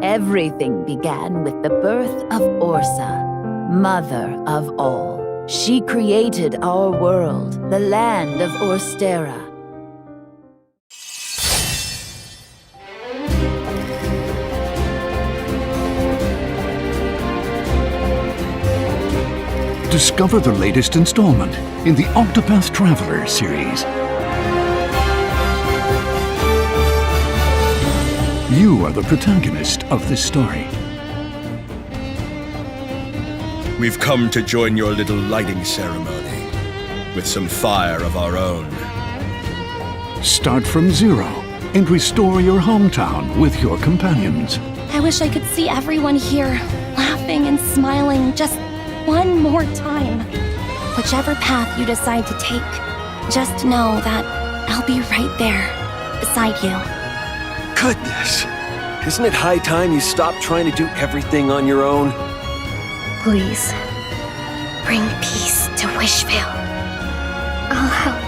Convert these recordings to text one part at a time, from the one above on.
Everything began with the birth of Orsa, mother of all. She created our world, the land of Orstera. Discover the latest installment in the Octopath Traveler series. You are the protagonist of this story. We've come to join your little lighting ceremony with some fire of our own. Start from zero and restore your hometown with your companions. I wish I could see everyone here, laughing and smiling just one more time. Whichever path you decide to take, just know that I'll be right there, beside you. Goodness! Isn't it high time you stop trying to do everything on your own? Please, bring peace to Wishvale. I'll help.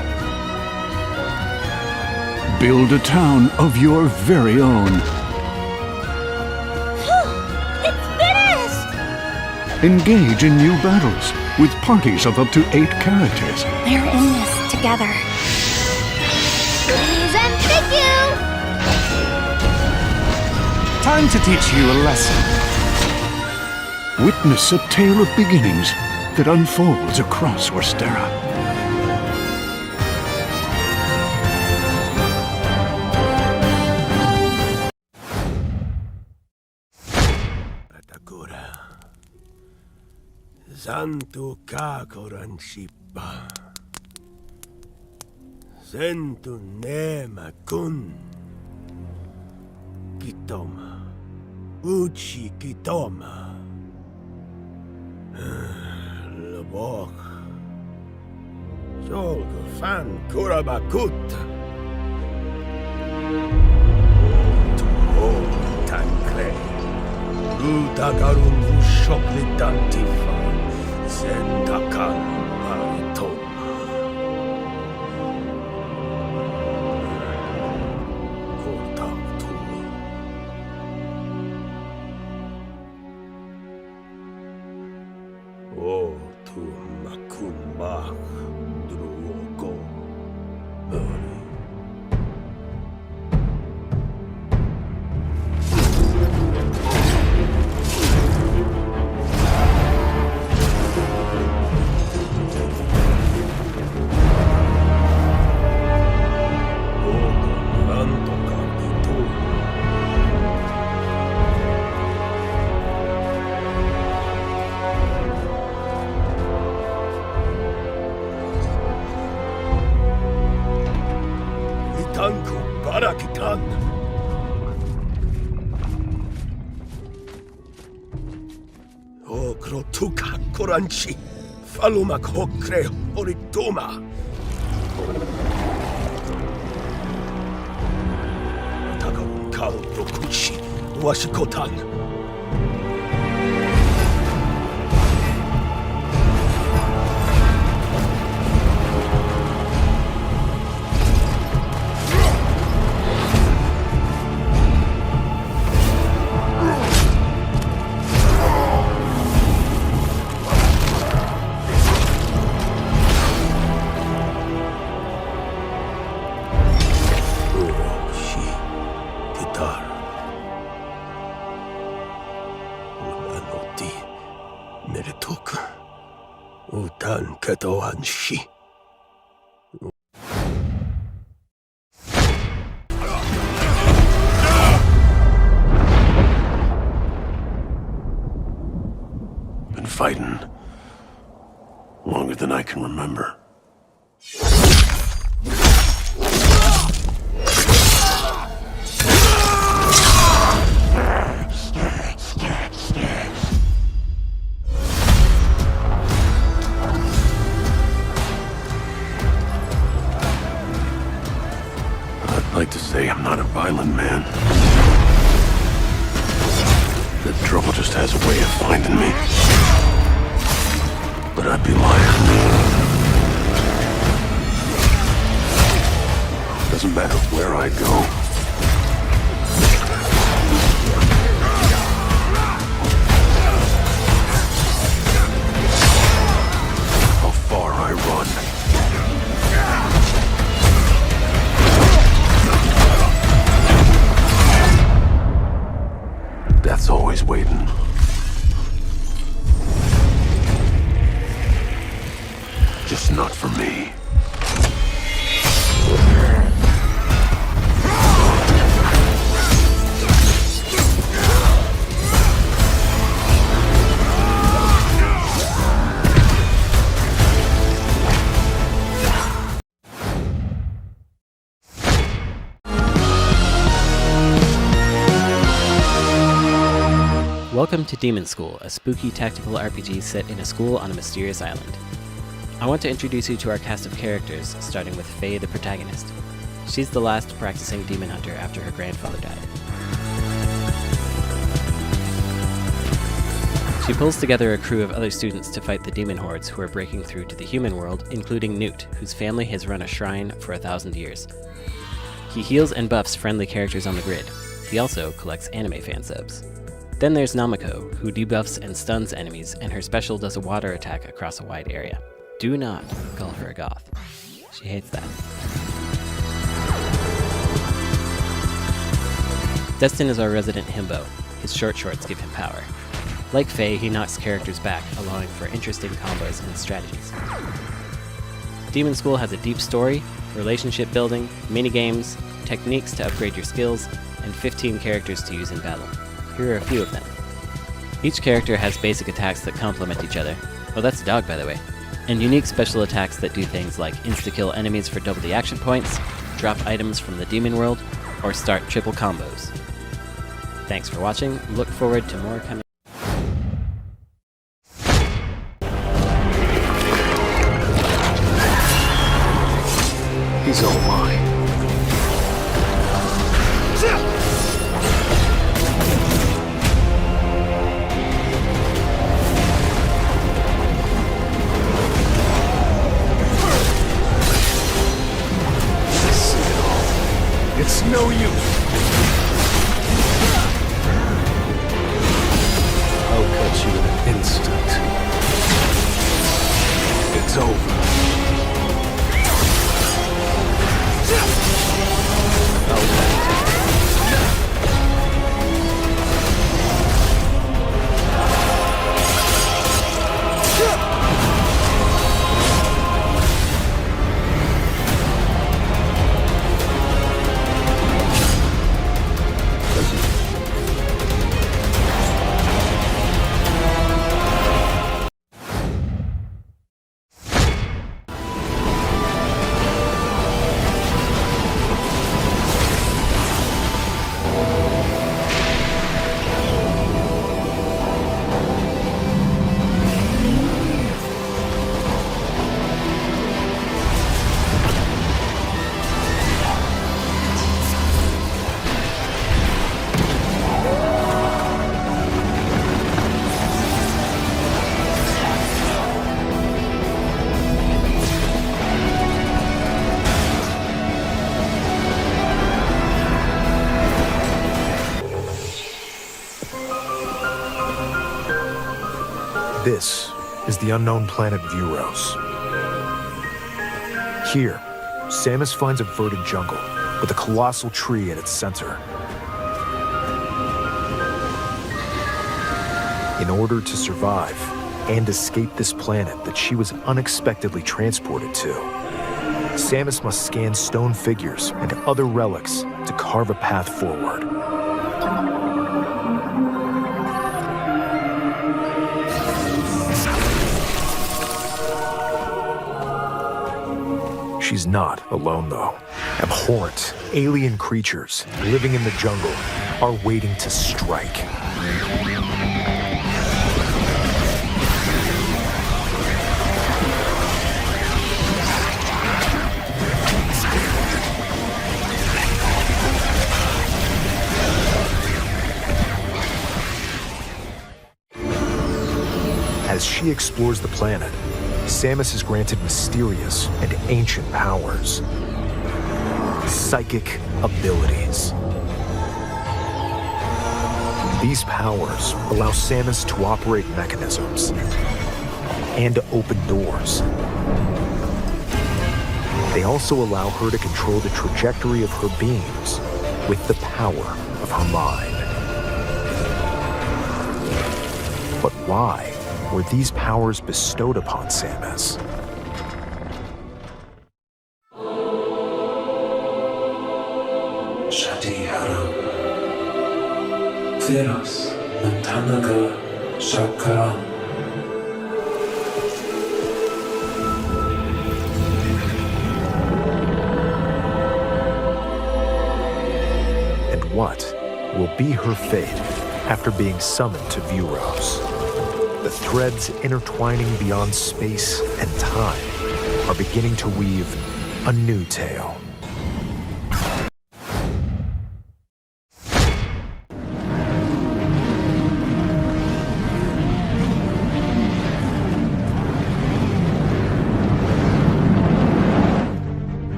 Build a town of your very own. It's finished! Engage in new battles with parties of up to 8 characters. We're in this together. Please and thank you! Time to teach you a lesson. Witness a tale of beginnings that unfolds across Orstera. Santu kakoran shipa. Sentu nema kun. Kitoma. Uchi kitoma. Labok. Jolgo fan kurabakut. Tankle. Rutagarun ushoklitantifa. Zentakan maritoma. Kontaktu. O tu makunbach drugo. Itanku barakitan. Okrotuka koranchi. Falumak hokre oritoma. Tagarun kau rokushi. Washikotan. Utan ketoan shi. Been fighting longer than I can remember. I'd like to say I'm not a violent man. The trouble just has a way of finding me. But I'd be lying. Doesn't matter where I go. How far I run. Death's always waiting. Just not for me. Welcome to Demonschool, a spooky tactical RPG set in a school on a mysterious island. I want to introduce you to our cast of characters, starting with Faye, the protagonist. She's the last practicing demon hunter after her grandfather died. She pulls together a crew of other students to fight the demon hordes who are breaking through to the human world, including Newt, whose family has run a shrine for 1,000 years. He heals and buffs friendly characters on the grid. He also collects anime fan subs. Then there's Namako, who debuffs and stuns enemies, and her special does a water attack across a wide area. Do not call her a goth. She hates that. Destin is our resident himbo. His short shorts give him power. Like Faye, he knocks characters back, allowing for interesting combos and strategies. Demonschool has a deep story, relationship building, minigames, techniques to upgrade your skills, and 15 characters to use in battle. Here are a few of them. Each character has basic attacks that complement each other. Oh, that's a dog, by the way. And unique special attacks that do things like insta-kill enemies for double the action points, drop items from the demon world, or start triple combos. Thanks for watching. Look forward to more coming. He's all mine. I see it all. It's no use. I'll cut you in an instant. It's over. This is the unknown planet Vuros. Here, Samus finds a verdant jungle with a colossal tree at its center. In order to survive and escape this planet that she was unexpectedly transported to, Samus must scan stone figures and other relics to carve a path forward. She's not alone, though. Abhorrent, alien creatures living in the jungle are waiting to strike. As she explores the planet, Samus is granted mysterious and ancient powers. Psychic abilities. These powers allow Samus to operate mechanisms and to open doors. They also allow her to control the trajectory of her beams with the power of her mind. But why were these powers bestowed upon Samus? And what will be her fate after being summoned to Vuros? The threads intertwining beyond space and time are beginning to weave a new tale.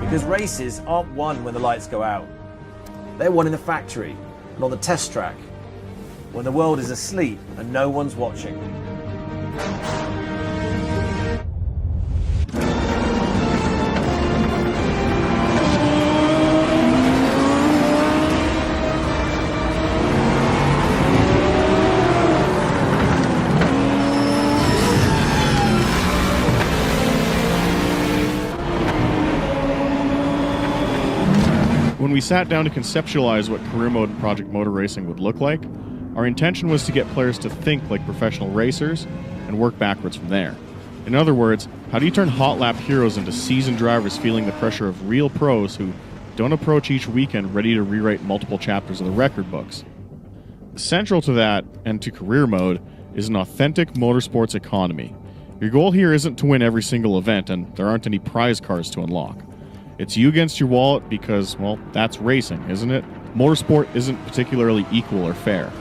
Because races aren't won when the lights go out. They're won in the factory and on the test track, when the world is asleep and no one's watching. When we sat down to conceptualize what career mode in Project Motor Racing would look like, our intention was to get players to think like professional racers and work backwards from there. In other words, how do you turn hot lap heroes into seasoned drivers feeling the pressure of real pros who don't approach each weekend ready to rewrite multiple chapters of the record books? Central to that, and to career mode, is an authentic motorsports economy. Your goal here isn't to win every single event, and there aren't any prize cars to unlock. It's you against your wallet because, well, that's racing, isn't it? Motorsport isn't particularly equal or fair.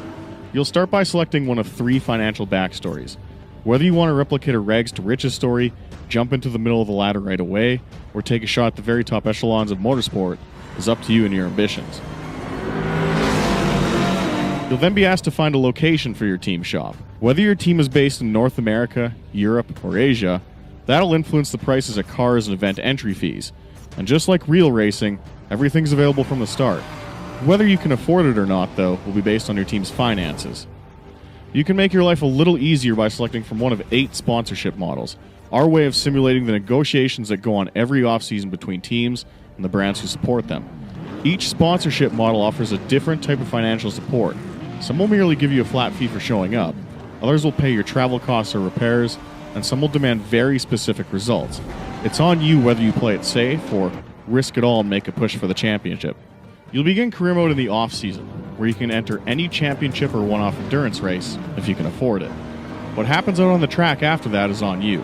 You'll start by selecting one of 3 financial backstories. Whether you want to replicate a rags to riches story, jump into the middle of the ladder right away, or take a shot at the very top echelons of motorsport is up to you and your ambitions. You'll then be asked to find a location for your team shop. Whether your team is based in North America, Europe, or Asia, that'll influence the prices of cars and event entry fees. And just like real racing, everything's available from the start. Whether you can afford it or not, though, will be based on your team's finances. You can make your life a little easier by selecting from one of 8 sponsorship models, our way of simulating the negotiations that go on every offseason between teams and the brands who support them. Each sponsorship model offers a different type of financial support. Some will merely give you a flat fee for showing up, others will pay your travel costs or repairs, and some will demand very specific results. It's on you whether you play it safe or risk it all and make a push for the championship. You'll begin career mode in the off-season, where you can enter any championship or one-off endurance race if you can afford it. What happens out on the track after that is on you.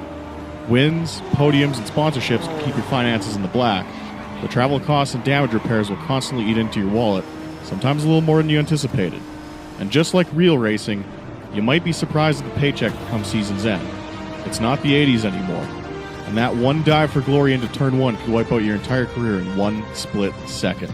Wins, podiums, and sponsorships can keep your finances in the black, but travel costs and damage repairs will constantly eat into your wallet, sometimes a little more than you anticipated. And just like real racing, you might be surprised at the paycheck come season's end. It's not the 80s anymore, and that one dive for glory into turn 1 could wipe out your entire career in one split second.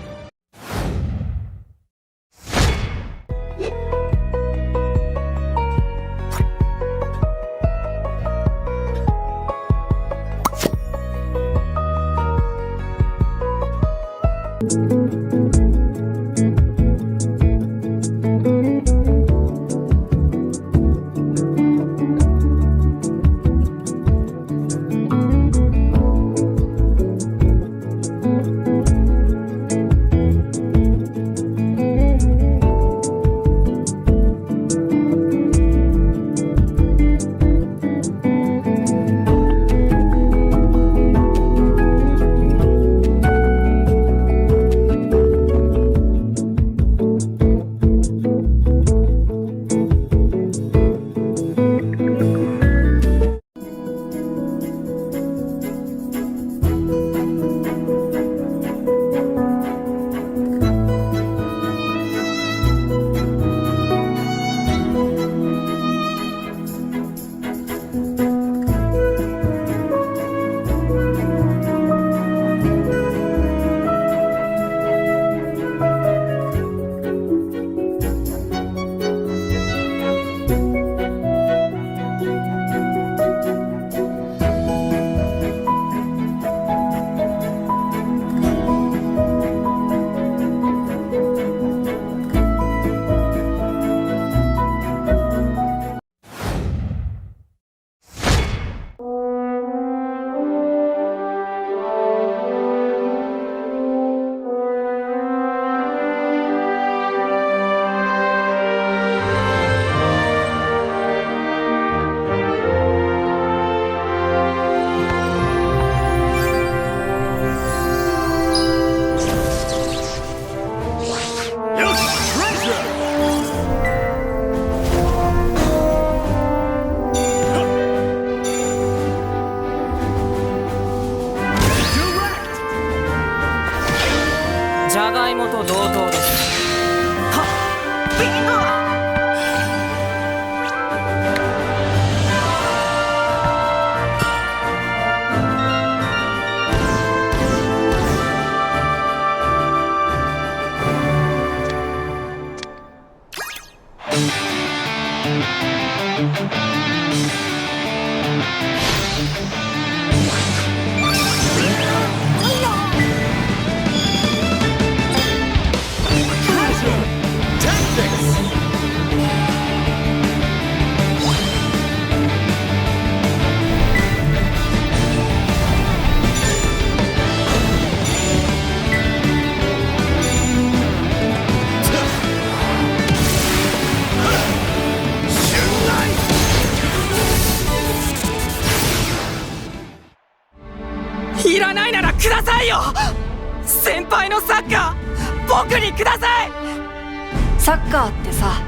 いらないならくださいよ。先輩のサッカー僕にください。サッカーってさ、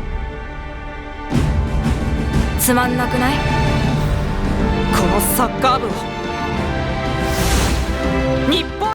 つまんなくない？このサッカー部を日本。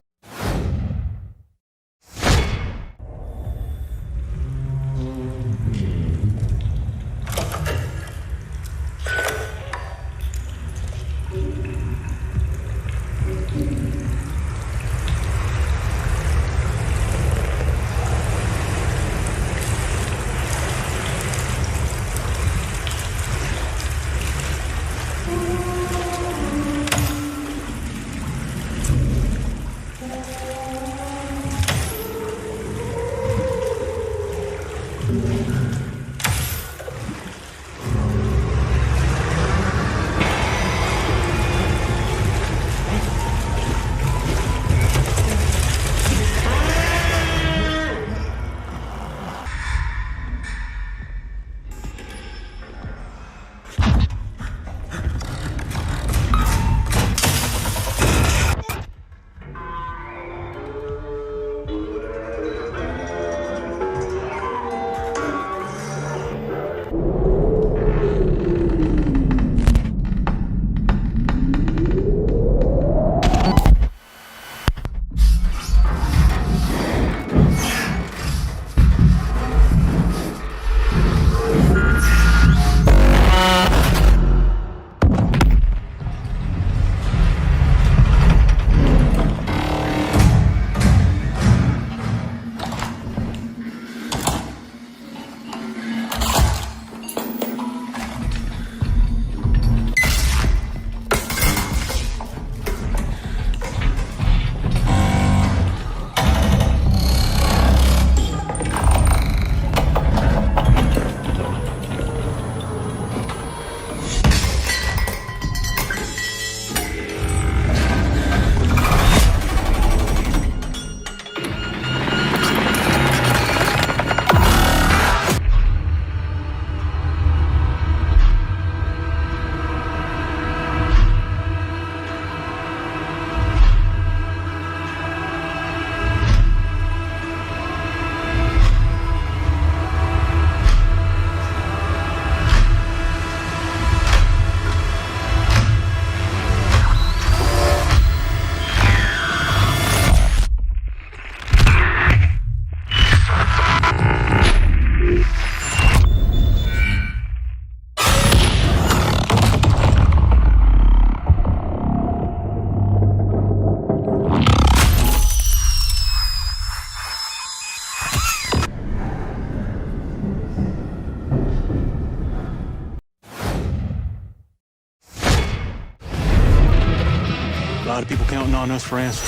A lot of people counting on us for answers.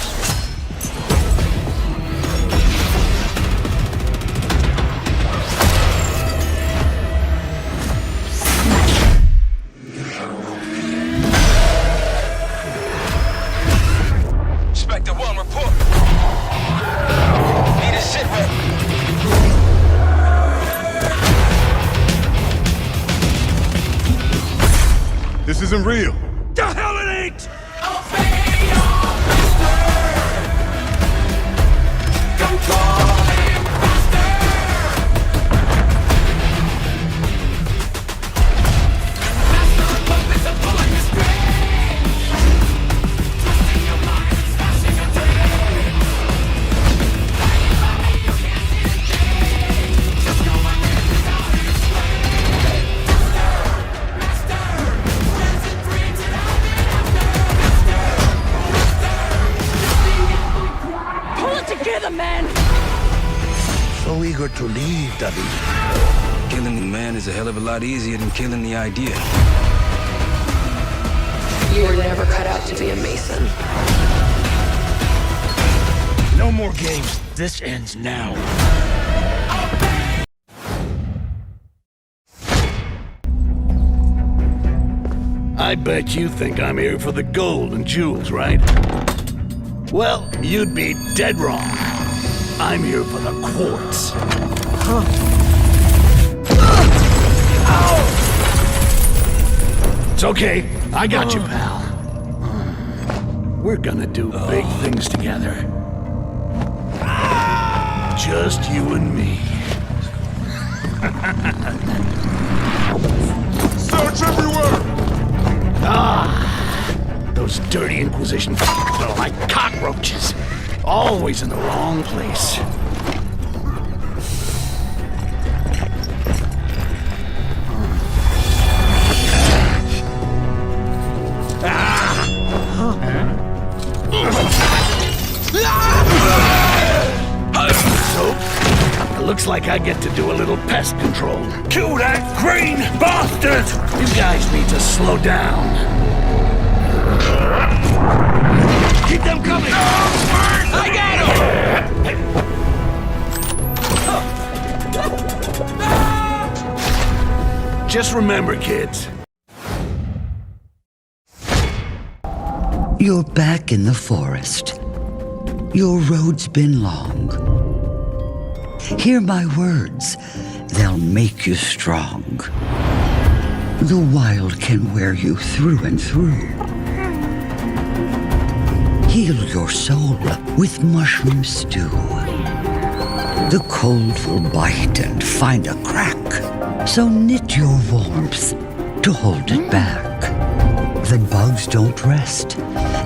Spectre 1, report. Need a sit rep. This isn't real. The hell it ain't! So eager to leave, David. Killing the man is a hell of a lot easier than killing the idea. You were never cut out to be a Mason. No more games. This ends now. I bet you think I'm here for the gold and jewels, right? Well, you'd be dead wrong. I'm here for the quartz. It's okay. I got you, pal. We're gonna do big things together. Just you and me. Search everywhere! Those dirty Inquisition are like cockroaches. Always in the wrong place. So, it looks like I get to do a little pest control. Kill that green bastard! You guys need to slow down. Keep them coming! I got him! Just remember, kids. You're back in the forest. Your road's been long. Hear my words. They'll make you strong. The wild can wear you through and through. Heal your soul with mushroom stew. The cold will bite and find a crack, so knit your warmth to hold it back. The bugs don't rest,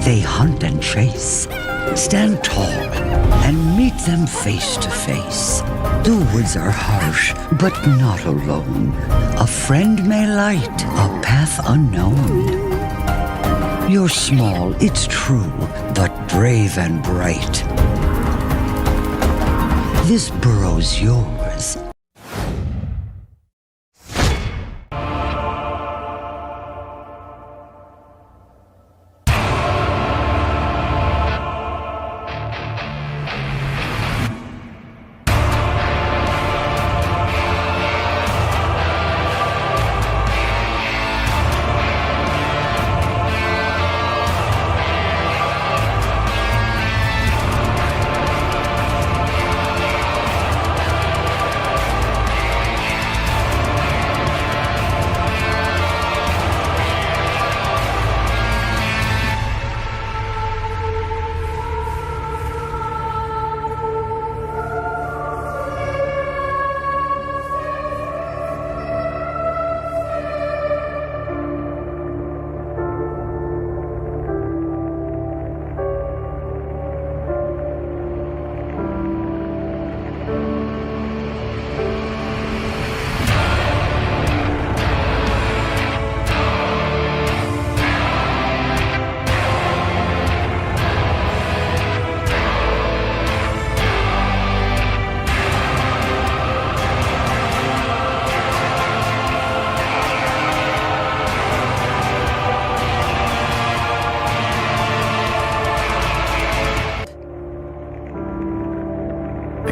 they hunt and chase. Stand tall and meet them face to face. The woods are harsh, but not alone. A friend may light a path unknown. You're small, it's true, but brave and bright. This burrow's yours.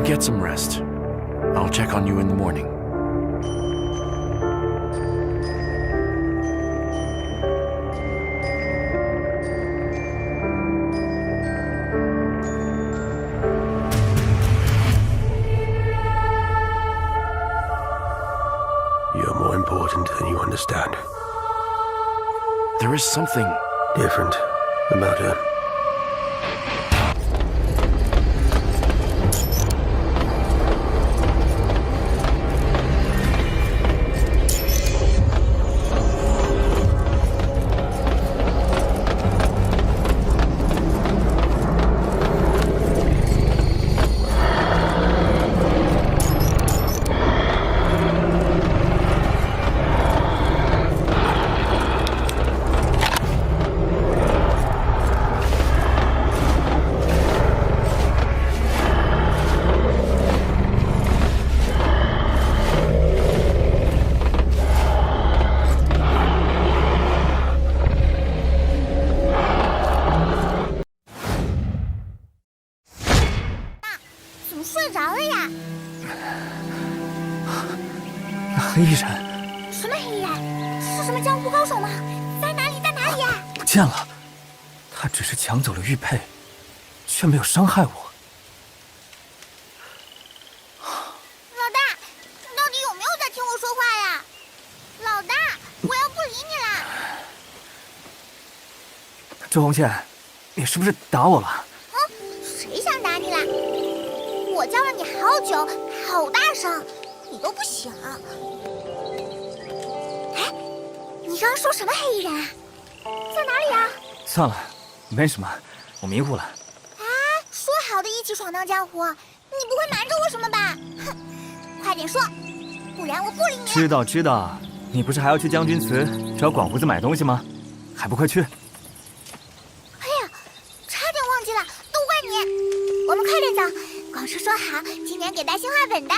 Get some rest. I'll check on you in the morning. You're more important than you understand. There is something different about her.见了，他只是抢走了玉佩，却没有伤害我。老大，你到底有没有在听我说话呀？老大，我要不理你了。周红倩，你是不是打我了？谁想打你啦？我叫了你好久，好大声，你都不响。哎，你刚刚说什么黑衣人啊？在哪里啊？算了，没什么，我迷糊了。啊，说好的一起闯荡江湖，你不会瞒着我什么吧？哼，快点说，不然我不理你。知道，你不是还要去将军祠找广胡子买东西吗？还不快去！哎呀，差点忘记了，都怪你。我们快点走，广叔说好今年给带新画本的。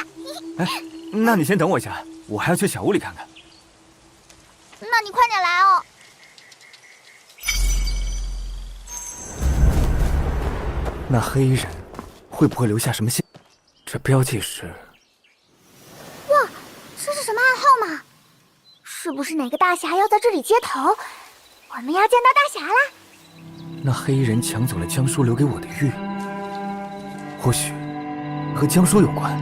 哎，那你先等我一下，我还要去小屋里看看。那你快点来哦。那黑衣人会不会留下什么信？这标记是……哇，这是什么暗号吗？是不是哪个大侠要在这里接头？我们要见到大侠啦！那黑衣人抢走了江叔留给我的玉，或许和江叔有关。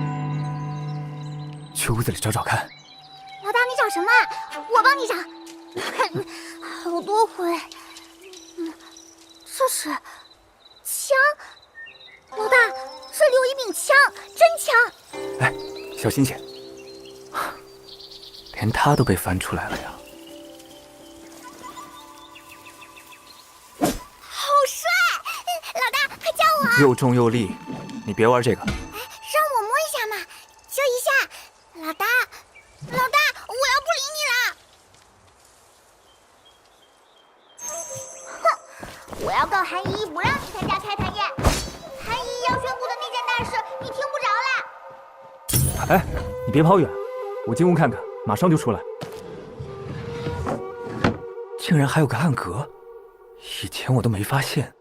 去屋子里找找看。老大，你找什么？我帮你找。好多回。这是枪。老大，这里有一柄枪，真枪。哎，小心些。连他都被翻出来了呀。好帅！老大，快教我。又重又利，你别玩这个。让我摸一下嘛，就一下。老大，我要不理你了。哼，我要告韩一，不让你参加开坛宴。韩一要宣布的那件大事，你听不着啦。哎，你别跑远，我进屋看看，马上就出来。竟然还有个暗格，以前我都没发现。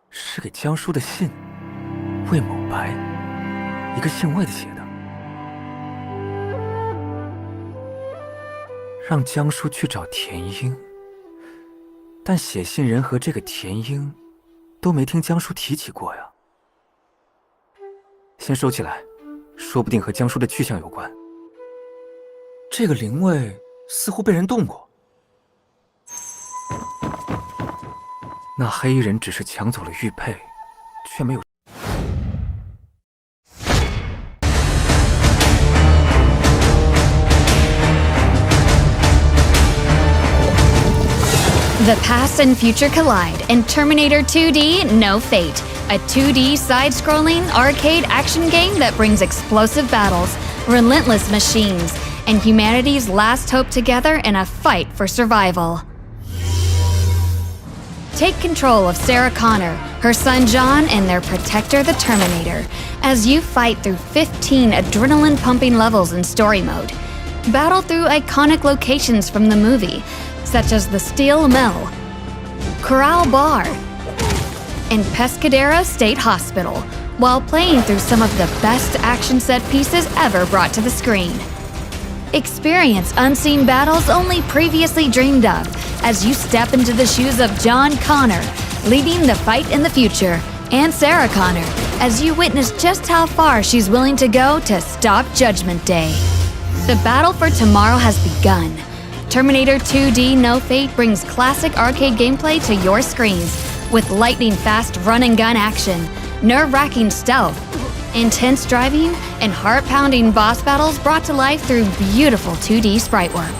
是给江叔的信，魏某白，一个姓魏的写的，让江叔去找田英，但写信人和这个田英都没听江叔提起过呀。先收起来，说不定和江叔的去向有关。这个灵位似乎被人动过。那黑衣人只是抢走了玉佩，却没有。The past and future collide in Terminator 2D No Fate, a 2D side-scrolling arcade action game that brings explosive battles, relentless machines, and humanity's last hope together in a fight for survival. Take control of Sarah Connor, her son John, and their protector, the Terminator, as you fight through 15 adrenaline-pumping levels in story mode. Battle through iconic locations from the movie, such as the Steel Mill, Corral Bar, and Pescadero State Hospital, while playing through some of the best action set pieces ever brought to the screen. Experience unseen battles only previously dreamed of as you step into the shoes of John Connor, leading the fight in the future, and Sarah Connor, as you witness just how far she's willing to go to stop Judgment Day. The battle for tomorrow has begun. Terminator 2D No Fate brings classic arcade gameplay to your screens with lightning-fast run-and-gun action, nerve-wracking stealth, intense driving, and heart-pounding boss battles brought to life through beautiful 2D sprite work.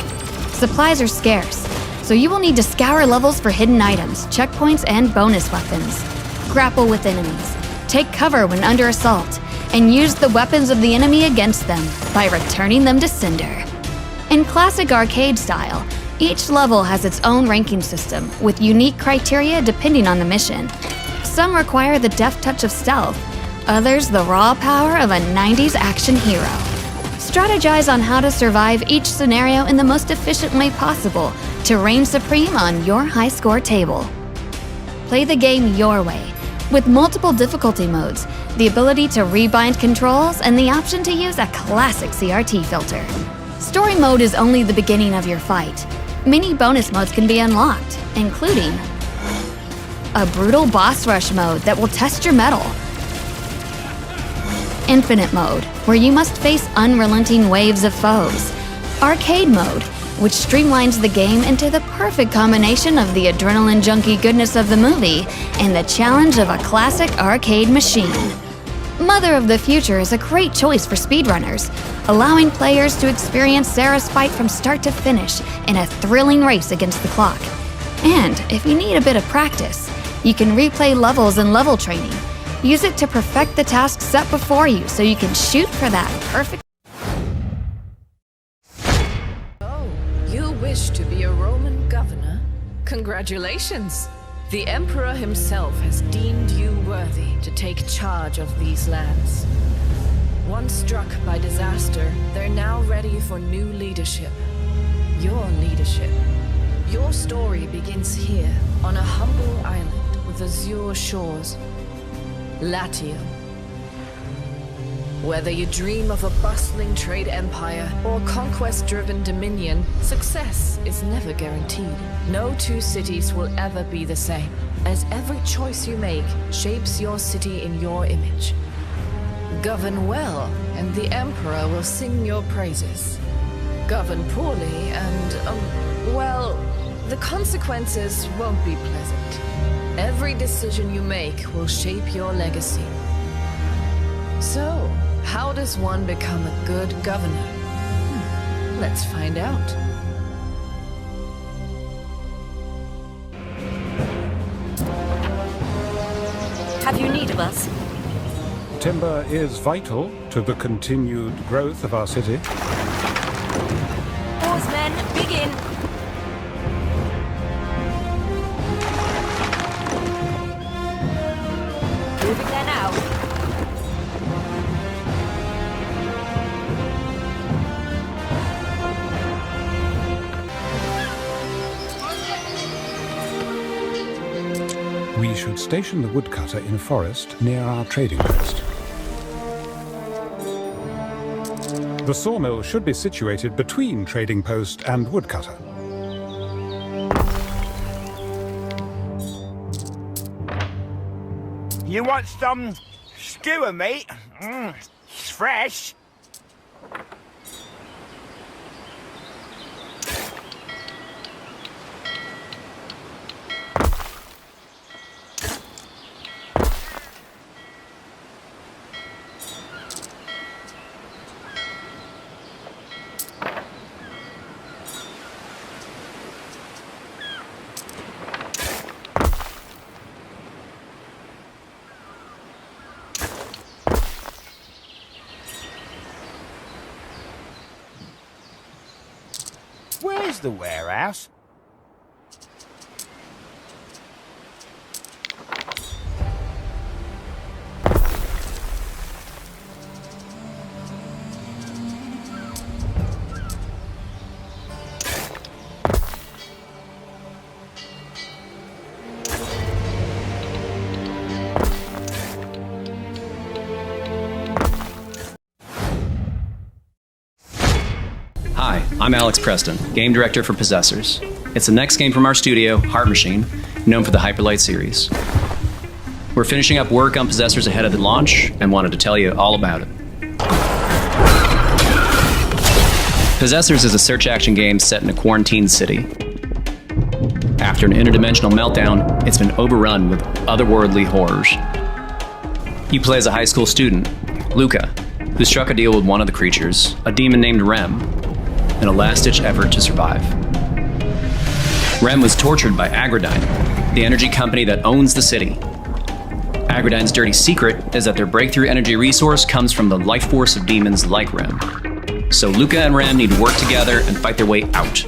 Supplies are scarce, so you will need to scour levels for hidden items, checkpoints, and bonus weapons. Grapple with enemies, take cover when under assault, and use the weapons of the enemy against them by returning them to cinder. In classic arcade style, each level has its own ranking system with unique criteria depending on the mission. Some require the deft touch of stealth, others the raw power of a 90s action hero. Strategize on how to survive each scenario in the most efficient way possible to reign supreme on your high score table. Play the game your way, with multiple difficulty modes, the ability to rebind controls, and the option to use a classic CRT filter. Story mode is only the beginning of your fight. Many bonus modes can be unlocked, including a brutal boss rush mode that will test your mettle, infinite mode, where you must face unrelenting waves of foes, arcade mode, which streamlines the game into the perfect combination of the adrenaline junkie goodness of the movie and the challenge of a classic arcade machine. Mother of the Future is a great choice for speedrunners, allowing players to experience Sarah's fight from start to finish in a thrilling race against the clock. And if you need a bit of practice, you can replay levels in level training. Use it to perfect the task set before you so you can shoot for that perfect. Oh, you wish to be a Roman governor? Congratulations! The Emperor himself has deemed you worthy to take charge of these lands. Once struck by disaster, they're now ready for new leadership. Your leadership. Your story begins here, on a humble island with azure shores. Latium. Whether you dream of a bustling trade empire or conquest-driven dominion, success is never guaranteed. No two cities will ever be the same, as every choice you make shapes your city in your image. Govern well, and the Emperor will sing your praises. Govern poorly, and, well, the consequences won't be pleasant. Every decision you make will shape your legacy. So, how does one become a good governor? Let's find out. Have you need of us? Timber is vital to the continued growth of our city. Oarsmen, begin! Moving there now. We should station the woodcutter in forest near our trading post. The sawmill should be situated between trading post and woodcutter. You want some skewer meat? It's fresh. Where's the warehouse? Hi, I'm Alex Preston, Game Director for Possessors. It's the next game from our studio, Heart Machine, known for the Hyperlight series. We're finishing up work on Possessors ahead of the launch and wanted to tell you all about it. Possessors is a search-action game set in a quarantined city. After an interdimensional meltdown, it's been overrun with otherworldly horrors. You play as a high school student, Luca, who struck a deal with one of the creatures, a demon named Rem, in a last-ditch effort to survive. Rem was tortured by Aggradine, the energy company that owns the city. Aggradine's dirty secret is that their breakthrough energy resource comes from the life force of demons like Rem. So Luca and Rem need to work together and fight their way out.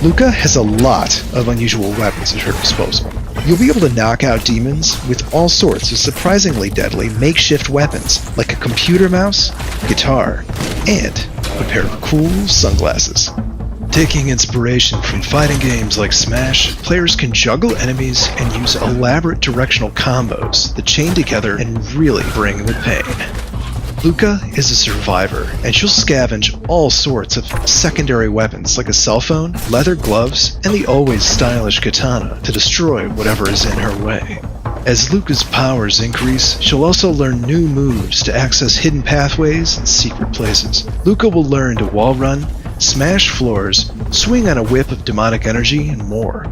Luca has a lot of unusual weapons at her disposal. You'll be able to knock out demons with all sorts of surprisingly deadly makeshift weapons, like a computer mouse, guitar, and a pair of cool sunglasses. Taking inspiration from fighting games like Smash, players can juggle enemies and use elaborate directional combos that chain together and really bring the pain. Luca is a survivor, and she'll scavenge all sorts of secondary weapons like a cell phone, leather gloves, and the always stylish katana to destroy whatever is in her way. As Luca's powers increase, she'll also learn new moves to access hidden pathways and secret places. Luca will learn to wall run, smash floors, swing on a whip of demonic energy, and more.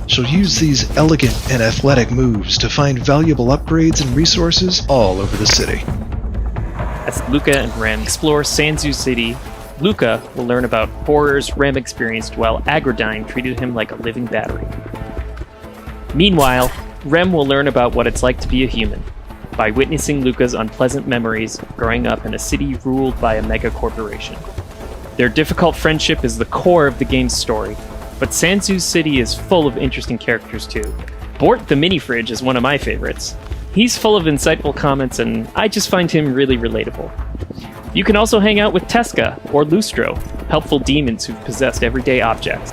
She'll use these elegant and athletic moves to find valuable upgrades and resources all over the city. As Luca and Rem explore Sanzu City, Luca will learn about horrors Rem experienced while Aggrodine treated him like a living battery. Meanwhile, Rem will learn about what it's like to be a human by witnessing Luca's unpleasant memories growing up in a city ruled by a mega corporation. Their difficult friendship is the core of the game's story, but Sanzu City is full of interesting characters too. Bort the mini-fridge is one of my favorites. He's full of insightful comments and I just find him really relatable. You can also hang out with Tesca or Lustro, helpful demons who've possessed everyday objects.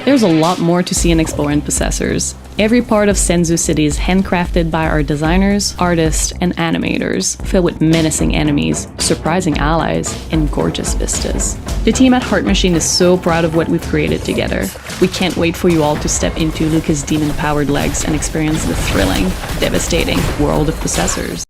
There's a lot more to see and explore in Possessors. Every part of Senzu City is handcrafted by our designers, artists, and animators, filled with menacing enemies, surprising allies, and gorgeous vistas. The team at Heart Machine is so proud of what we've created together. We can't wait for you all to step into Luca's demon-powered legs and experience the thrilling, devastating world of Possessors.